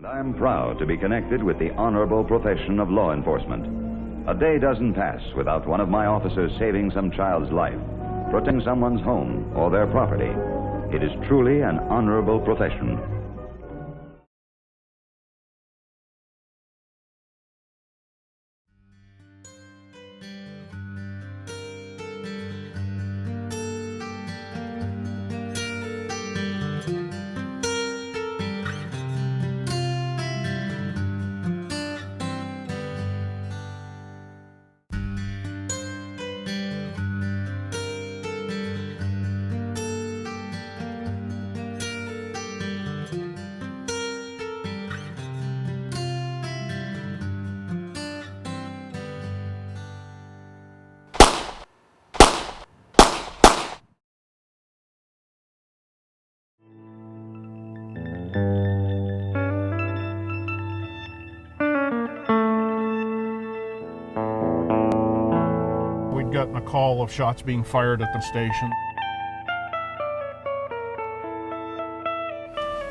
I'm proud to be connected with the honorable profession of law enforcement. A day doesn't pass without one of my officers saving some child's life, protecting someone's home or their property. It is truly an honorable profession. We'd gotten a call of shots being fired at the station.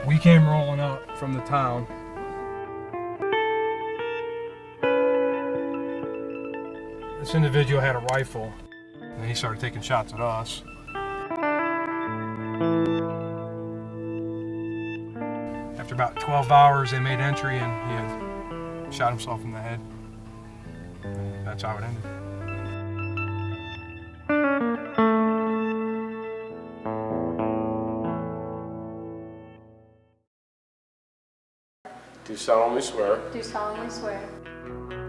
We came rolling up from the town. This individual had a rifle, and he started taking shots at us. After about 12 hours, they made entry, and he had shot himself in the head. That's how it ended. Do solemnly swear. Do solemnly swear.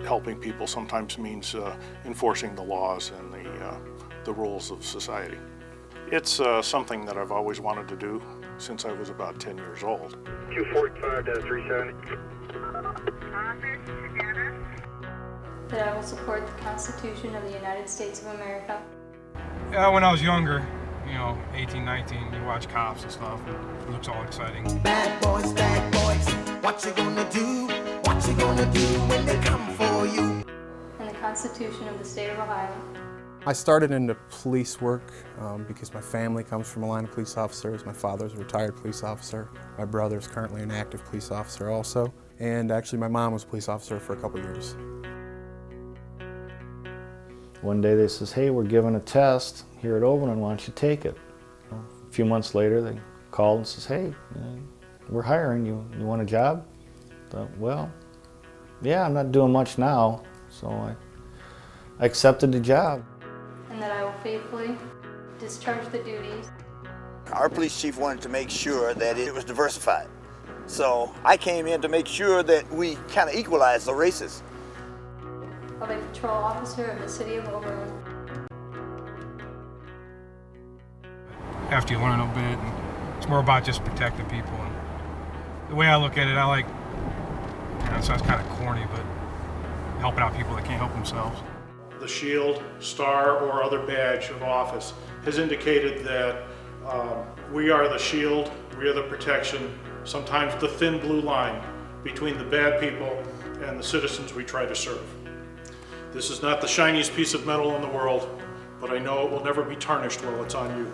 Helping people sometimes means enforcing the laws and the rules of society. It's something that I've always wanted to do since I was about 10 years old. 245-370. That I will support the Constitution of the United States of America. When I was younger, 18, 19, you watch Cops and stuff, and it looks all exciting. Bad boys, what you gonna do? What you gonna do when they come for you? And the Constitution of the State of Ohio. I started into police work because my family comes from a line of police officers. My father's a retired police officer. My brother's currently an active police officer also. And actually my mom was a police officer for a couple years. One day they says, hey, we're giving a test here at Oberlin, why don't you take it? A few months later they called and says, hey, we're hiring you. You want a job? I thought, well, yeah, I'm not doing much now, so I accepted the job. And that I will faithfully discharge the duties. Our police chief wanted to make sure that it was diversified. So I came in to make sure that we kind of equalized the races. Of a patrol officer of the city of Oberlin. After you learn a bit, and it's more about just protecting people. And the way I look at it, I like, it sounds kind of corny, but helping out people that can't help themselves. The shield, star, or other badge of office has indicated that we are the shield, we are the protection, sometimes the thin blue line between the bad people and the citizens we try to serve. This is not the shiniest piece of metal in the world, but I know it will never be tarnished while it's on you.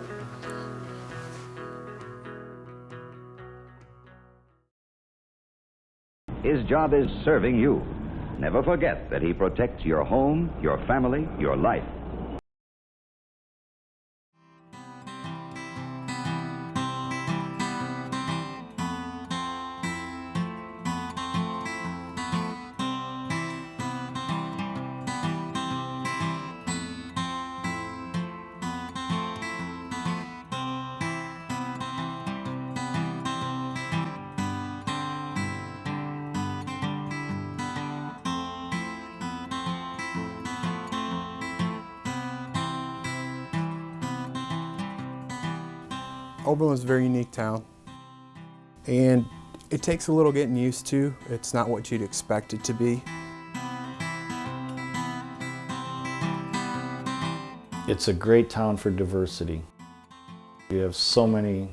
His job is serving you. Never forget that he protects your home, your family, your life. Oberlin is a very unique town, and it takes a little getting used to. It's not what you'd expect it to be. It's a great town for diversity. You have so many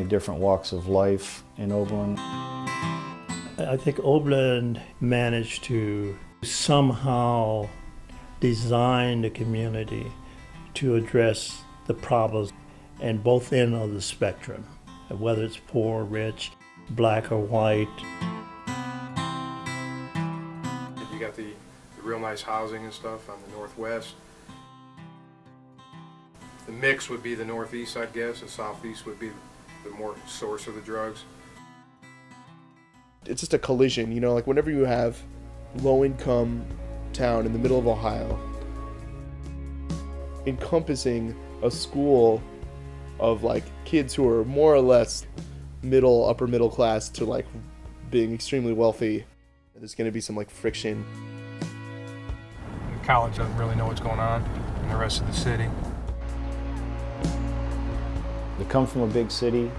different walks of life in Oberlin. I think Oberlin managed to somehow design the community to address the problems and both ends of the spectrum, whether it's poor, rich, black or white. got the real nice housing and stuff on the northwest. The mix would be the northeast, I'd guess. The southeast would be the more source of the drugs. It's just a collision, you know, like whenever you have low-income town in the middle of Ohio encompassing a school of like kids who are more or less upper middle class to like being extremely wealthy, there's going to be some like friction. The college doesn't really know what's going on in the rest of the city. They come from a big city,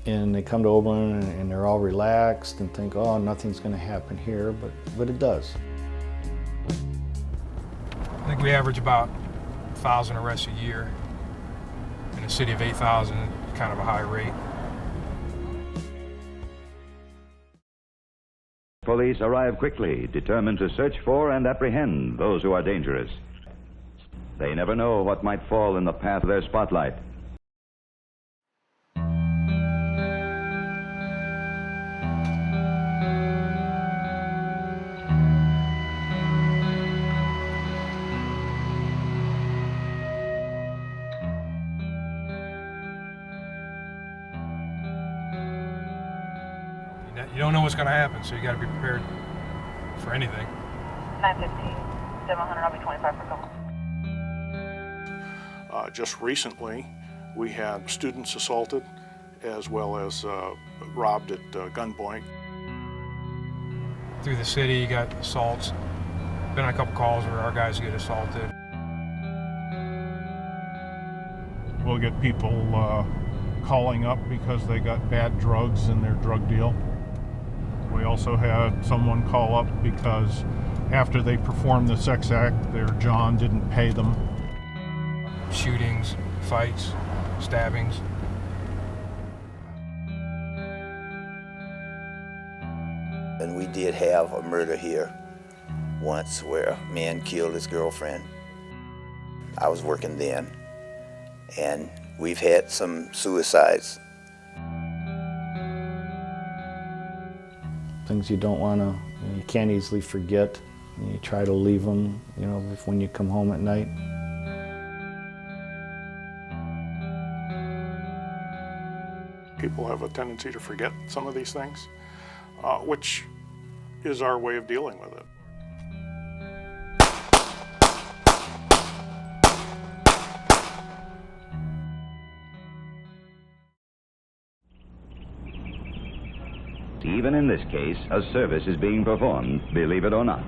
and they come to Oberlin and they're all relaxed and think, oh, nothing's going to happen here, but it does. I think we average about 1,000 arrests a year. In a city of 8,000, kind of a high rate. Police arrive quickly, determined to search for and apprehend those who are dangerous. They never know what might fall in the path of their spotlight. You don't know what's going to happen, so you got to be prepared for anything. 915, 700, I'll be 25 for couple. Just recently, we had students assaulted as well as robbed at gunpoint. Through the city, you got assaults. Been on a couple calls where our guys get assaulted. We'll get people calling up because they got bad drugs in their drug deal. We also had someone call up because after they performed the sex act, their John didn't pay them. Shootings, fights, stabbings. And we did have a murder here once where a man killed his girlfriend. I was working then, and we've had some suicides. Things you don't want to, you can't easily forget. You try to leave them, you know, when you come home at night. People have a tendency to forget some of these things, which is our way of dealing with it. Even in this case, a service is being performed, believe it or not.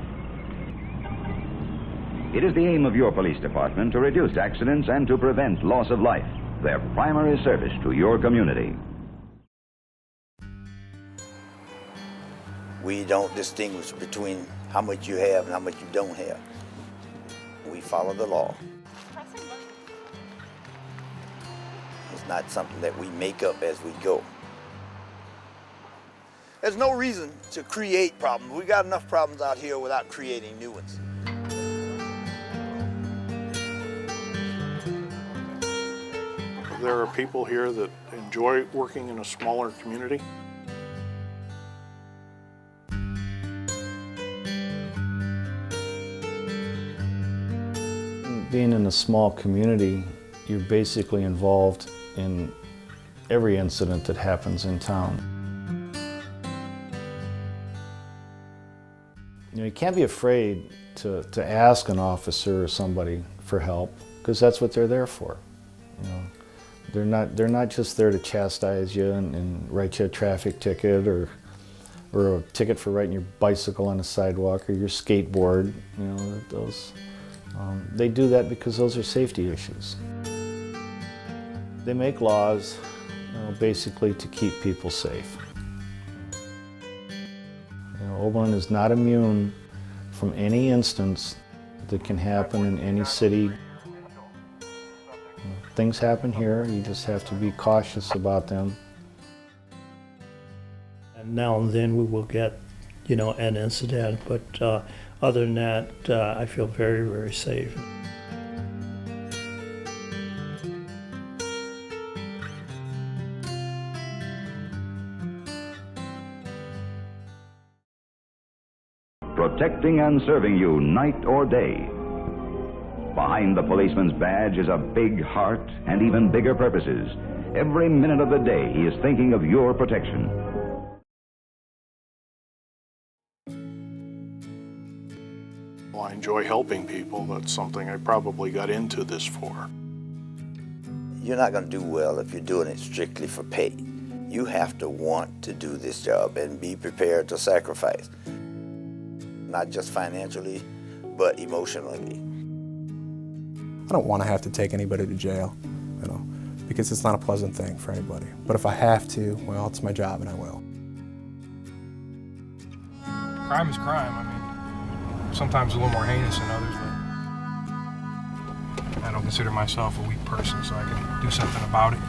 It is the aim of your police department to reduce accidents and to prevent loss of life, their primary service to your community. We don't distinguish between how much you have and how much you don't have. We follow the law. It's not something that we make up as we go. There's no reason to create problems. We got enough problems out here without creating new ones. There are people here that enjoy working in a smaller community. Being in a small community, you're basically involved in every incident that happens in town. You know, you can't be afraid to ask an officer or somebody for help, because that's what they're there for. You know, they're not just there to chastise you and write you a traffic ticket or a ticket for riding your bicycle on the sidewalk or your skateboard. You know, those. They do that because those are safety issues. They make laws, you know, basically to keep people safe. You know, Oberlin is not immune from any instance that can happen in any city. You know, things happen here, you just have to be cautious about them. And now and then we will get, you know, an incident, but other than that, I feel very, very safe. protecting and serving you night or day. Behind the policeman's badge is a big heart and even bigger purposes. Every minute of the day, he is thinking of your protection. Well, I enjoy helping people. That's something I probably got into this for. You're not going to do well if you're doing it strictly for pay. You have to want to do this job and be prepared to sacrifice. Not just financially, but emotionally. I don't want to have to take anybody to jail, because it's not a pleasant thing for anybody. But if I have to, well, it's my job and I will. Crime is crime. I mean, sometimes a little more heinous than others, but I don't consider myself a weak person, so I can do something about it.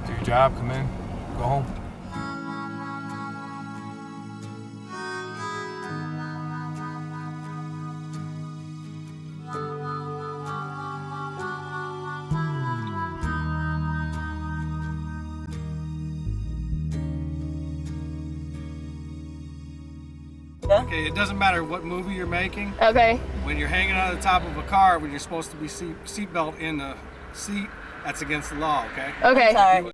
Do your job, come in, go home. Okay, it doesn't matter what movie you're making. Okay. When you're hanging on the top of a car, when you're supposed to be seatbelt in the seat, that's against the law, okay? Okay. Sorry.